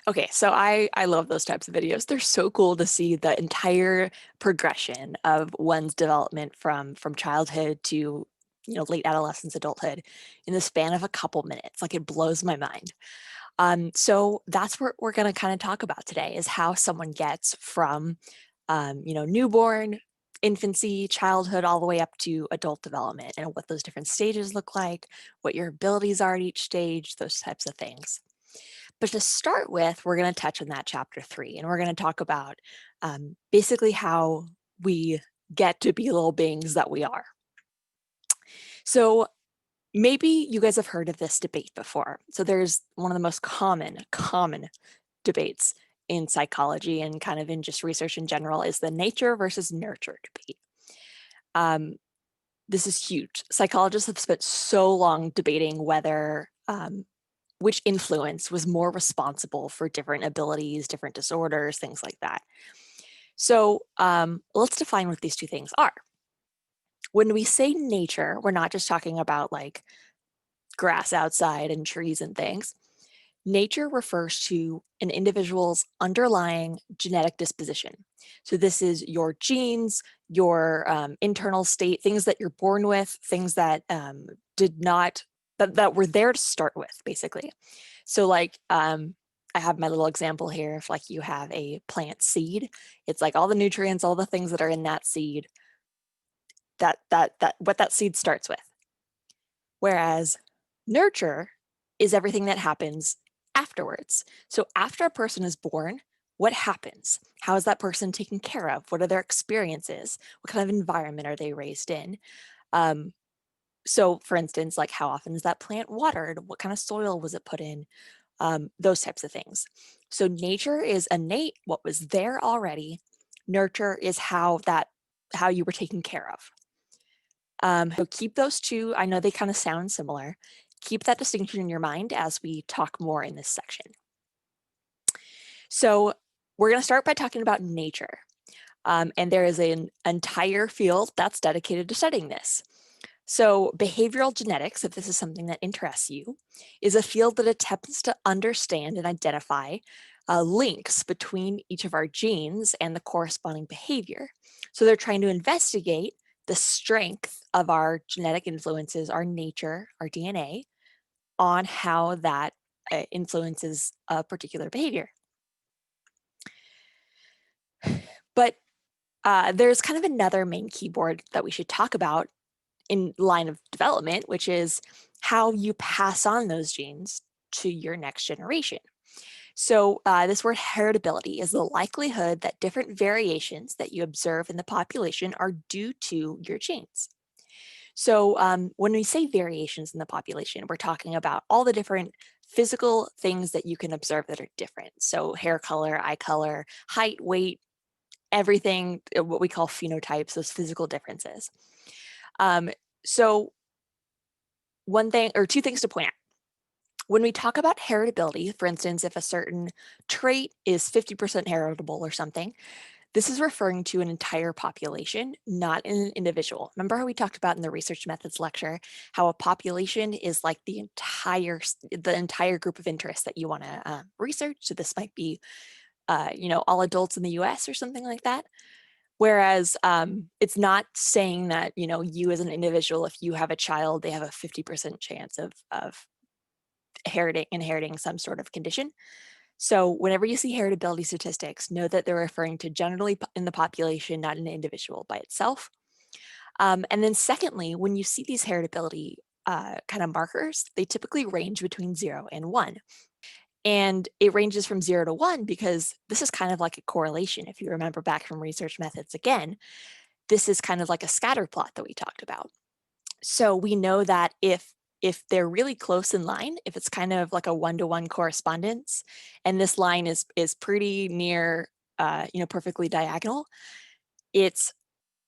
Okay, so I love those types of videos. They're so cool to see the entire progression of one's development from childhood to, late adolescence, adulthood in the span of a couple minutes. Like, it blows my mind. So that's what we're going to kind of talk about today, is how someone gets from, newborn, infancy, childhood, all the way up to adult development, and what those different stages look like, what your abilities are at each stage, those types of things. But to start with, we're going to touch on that chapter 3, and we're going to talk about basically how we get to be little beings that we are. So maybe you guys have heard of this debate before. So there's one of the most common debates in psychology and kind of in just research in general, is the nature versus nurture debate. This is huge. Psychologists have spent so long debating whether which influence was more responsible for different abilities, different disorders, things like that. So let's define what these two things are. When we say nature, we're not just talking about like grass outside and trees and things. Nature refers to an individual's underlying genetic disposition. So this is your genes, your internal state, things that you're born with, things that that were there to start with, basically. So like I have my little example here. If like you have a plant seed, it's like all the nutrients, all the things that are in that seed, that what that seed starts with. Whereas nurture is everything that happens afterwards. So after a person is born, what happens? How is that person taken care of? What are their experiences? What kind of environment are they raised in? So for instance, like how often is that plant watered? What kind of soil was it put in? Those types of things. So nature is innate, what was there already. Nurture is how you were taken care of. So keep those two. I know they kind of sound similar. Keep that distinction in your mind as we talk more in this section. So we're going to start by talking about nature. And there is an entire field that's dedicated to studying this. So behavioral genetics, if this is something that interests you, is a field that attempts to understand and identify links between each of our genes and the corresponding behavior. So they're trying to investigate the strength of our genetic influences, our nature, our DNA, on how that influences a particular behavior. But there's kind of another main keyword that we should talk about in line of development, which is how you pass on those genes to your next generation. So this word heritability is the likelihood that different variations that you observe in the population are due to your genes. So when we say variations in the population, we're talking about all the different physical things that you can observe that are different. So hair color, eye color, height, weight, everything, what we call phenotypes, those physical differences. So one thing or two things to point out. When we talk about heritability, for instance, if a certain trait is 50% heritable or something, this is referring to an entire population, not an individual. Remember how we talked about in the research methods lecture, how a population is like the entire group of interests that you want to research. So this might be, all adults in the US or something like that. Whereas it's not saying that, you as an individual, if you have a child, they have a 50% chance of inheriting some sort of condition. So whenever you see heritability statistics, know that they're referring to generally in the population, not an individual by itself. And then secondly, when you see these heritability kind of markers, they typically range between 0 and 1. And it ranges from 0 to 1 because this is kind of like a correlation. If you remember back from research methods again, this is kind of like a scatter plot that we talked about. So we know that if they're really close in line, if it's kind of like a 1-to-1 correspondence, and this line is pretty near, perfectly diagonal, it's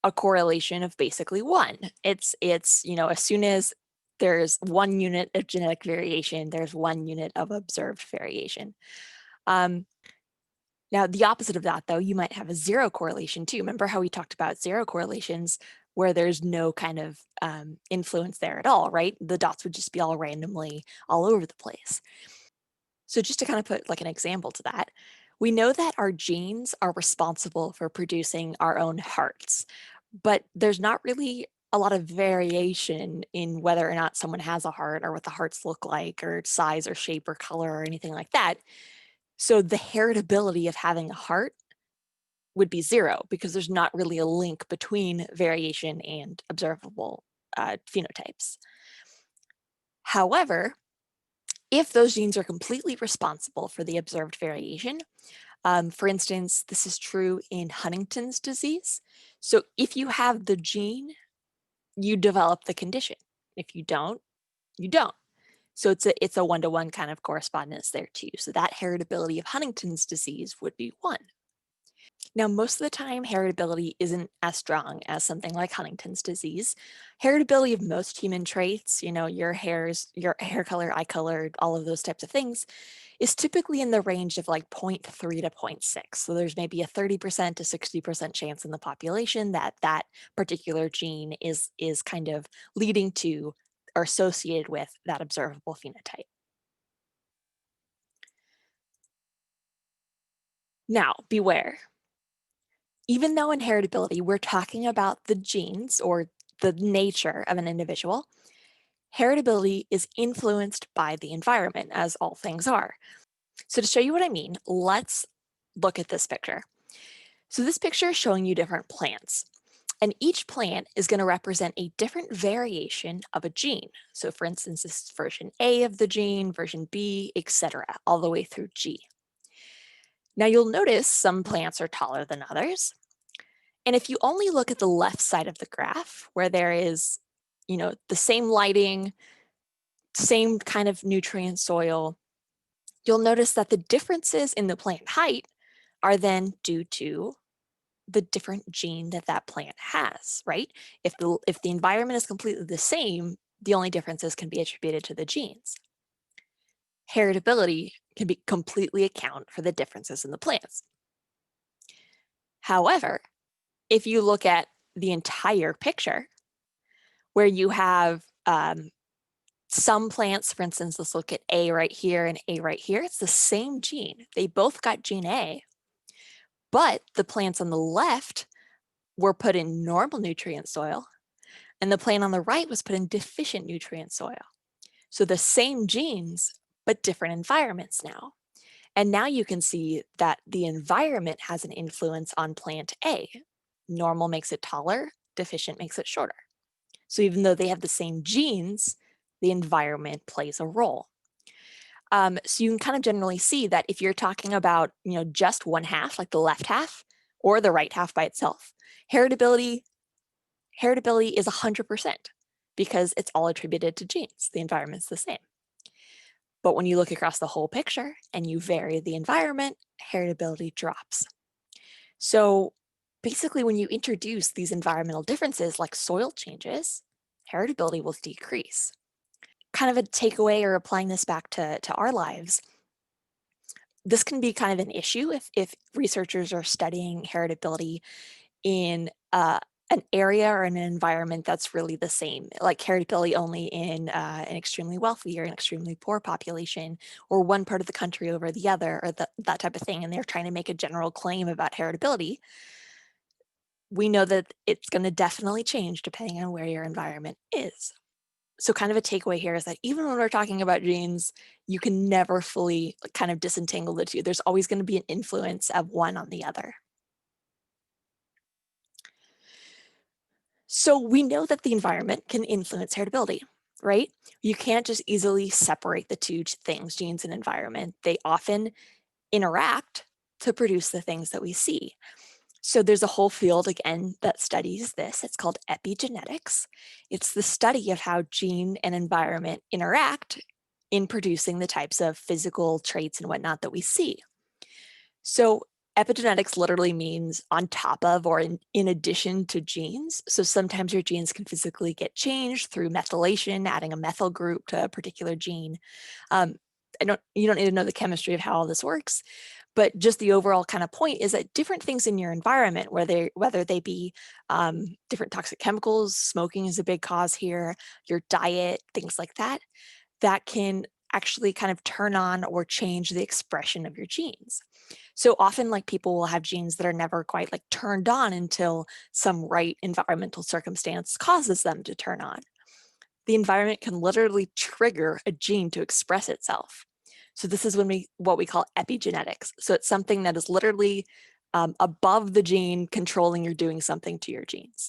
a correlation of basically 1. It's as soon as there's 1 unit of genetic variation, there's 1 unit of observed variation. Now, the opposite of that, though, you might have a 0 correlation too. Remember how we talked about 0 correlations where there's no kind of influence there at all, right? The dots would just be all randomly all over the place. So just to kind of put like an example to that, we know that our genes are responsible for producing our own hearts, but there's not really a lot of variation in whether or not someone has a heart or what the hearts look like or size or shape or color or anything like that. So the heritability of having a heart would be zero because there's not really a link between variation and observable phenotypes. However, if those genes are completely responsible for the observed variation, for instance, this is true in Huntington's disease. So if you have the gene, you develop the condition. If you don't, you don't. So it's a one-to-one kind of correspondence there too. So that heritability of Huntington's disease would be 1. Now, most of the time, heritability isn't as strong as something like Huntington's disease. Heritability of most human traits, your hair color, eye color, all of those types of things, is typically in the range of like 0.3 to 0.6. So there's maybe a 30% to 60% chance in the population that that particular gene is kind of leading to or associated with that observable phenotype. Now, beware. Even though in heritability, we're talking about the genes or the nature of an individual, heritability is influenced by the environment, as all things are. So to show you what I mean, let's look at this picture. So this picture is showing you different plants. And each plant is going to represent a different variation of a gene. So for instance, this is version A of the gene, version B, etc., all the way through G. Now you'll notice some plants are taller than others. And if you only look at the left side of the graph where there is, the same lighting, same kind of nutrient soil, you'll notice that the differences in the plant height are then due to the different gene that that plant has, right? If the environment is completely the same, the only differences can be attributed to the genes. Heritability can be completely account for the differences in the plants. However, if you look at the entire picture, where you have some plants, for instance, let's look at A right here and A right here, it's the same gene. They both got gene A, but the plants on the left were put in normal nutrient soil, and the plant on the right was put in deficient nutrient soil. So the same genes, but different environments now. And now you can see that the environment has an influence on plant A. Normal makes it taller, deficient makes it shorter. So even though they have the same genes, the environment plays a role. So you can kind of generally see that if you're talking about, just one half, like the left half, or the right half by itself, heritability is 100% because it's all attributed to genes. The environment's the same. But when you look across the whole picture and you vary the environment, heritability drops. So basically, when you introduce these environmental differences like soil changes, heritability will decrease. Kind of a takeaway or applying this back to our lives, this can be kind of an issue if researchers are studying heritability in an area or in an environment that's really the same, like heritability only in an extremely wealthy or an extremely poor population, or one part of the country over the other, or that type of thing, and they're trying to make a general claim about heritability. We know that it's going to definitely change depending on where your environment is. So kind of a takeaway here is that even when we're talking about genes, you can never fully kind of disentangle the two. There's always going to be an influence of one on the other. So we know that the environment can influence heritability, right? You can't just easily separate the two things, genes and environment. They often interact to produce the things that we see. So there's a whole field, again, that studies this. It's called epigenetics. It's the study of how gene and environment interact in producing the types of physical traits and whatnot that we see. So epigenetics literally means on top of or in addition to genes. So sometimes your genes can physically get changed through methylation, adding a methyl group to a particular gene. You don't need to know the chemistry of how all this works, but just the overall kind of point is that different things in your environment, whether they be different toxic chemicals, smoking is a big cause here, your diet, things like that, that can actually kind of turn on or change the expression of your genes. So often, like, people will have genes that are never quite like turned on until some right environmental circumstance causes them to turn on. The environment can literally trigger a gene to express itself. So this is what we call epigenetics. So it's something that is literally above the gene controlling or doing something to your genes.